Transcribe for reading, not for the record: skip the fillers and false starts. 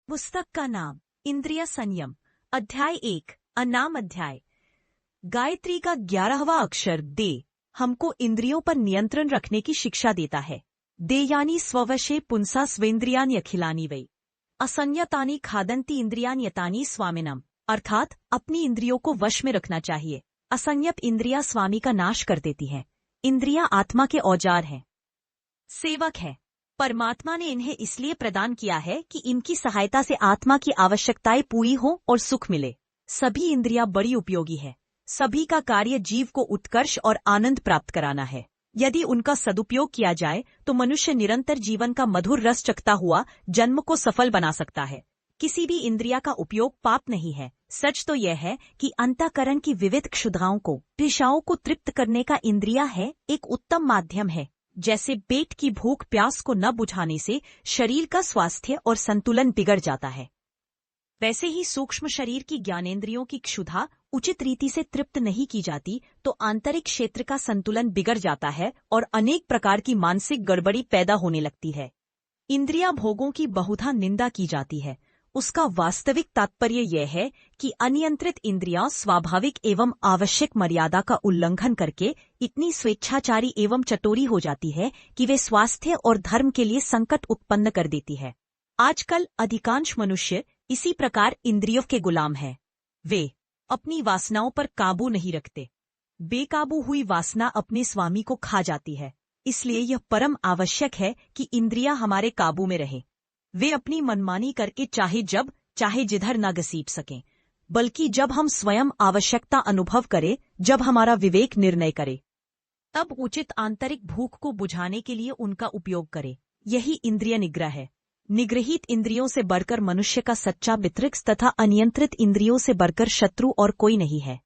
पुस्तक का नाम इंद्रिय संयम, अध्याय 1, अनाम अध्याय। गायत्री का 11वां अक्षर दे हमको इंद्रियों पर नियंत्रण रखने की शिक्षा देता है। दे यानी स्ववशे पुंसा स्वेन्द्रियानि अखिलानि वै असंयतानि खादन्ति इंद्रियान्यतानि स्वामिनम, अर्थात अपनी इंद्रियों को वश में रखना चाहिए। असंयत इंद्रियां स्वामी का नाश कर देती हैं। इंद्रियां आत्मा के औजार हैं, सेवक है। परमात्मा ने इन्हें इसलिए प्रदान किया है कि इनकी सहायता से आत्मा की आवश्यकताएं पूरी हो और सुख मिले। सभी इंद्रियां बड़ी उपयोगी है। सभी का कार्य जीव को उत्कर्ष और आनंद प्राप्त कराना है। यदि उनका सदुपयोग किया जाए तो मनुष्य निरंतर जीवन का मधुर रस चखता हुआ जन्म को सफल बना सकता है। किसी भी इंद्रिया का उपयोग पाप नहीं है। सच तो यह है कि अंतःकरण की विविध क्षुधाओं को, तृषाओं को तृप्त करने का इंद्रिया है एक उत्तम माध्यम है। जैसे पेट की भूख प्यास को न बुझाने से शरीर का स्वास्थ्य और संतुलन बिगड़ जाता है, वैसे ही सूक्ष्म शरीर की ज्ञानेंद्रियों की क्षुधा उचित रीति से तृप्त नहीं की जाती तो आंतरिक क्षेत्र का संतुलन बिगड़ जाता है और अनेक प्रकार की मानसिक गड़बड़ी पैदा होने लगती है। इंद्रिया भोगों की बहुधा निंदा की जाती है। उसका वास्तविक तात्पर्य यह है कि अनियंत्रित इंद्रियां स्वाभाविक एवं आवश्यक मर्यादा का उल्लंघन करके इतनी स्वेच्छाचारी एवं चटोरी हो जाती है कि वे स्वास्थ्य और धर्म के लिए संकट उत्पन्न कर देती है। आजकल अधिकांश मनुष्य इसी प्रकार इंद्रियों के गुलाम हैं। वे अपनी वासनाओं पर काबू नहीं रखते। बेकाबू हुई वासना अपने स्वामी को खा जाती है। इसलिए यह परम आवश्यक है कि इंद्रियां हमारे काबू में रहें। वे अपनी मनमानी करके चाहे जब चाहे जिधर न घसीट सकें, बल्कि जब हम स्वयं आवश्यकता अनुभव करें, जब हमारा विवेक निर्णय करे, तब उचित आंतरिक भूख को बुझाने के लिए उनका उपयोग करें। यही इंद्रिय निग्रह है। निग्रहित इंद्रियों से बढ़कर मनुष्य का सच्चा मित्र तथा अनियंत्रित इंद्रियों से बढ़कर शत्रु और कोई नहीं है।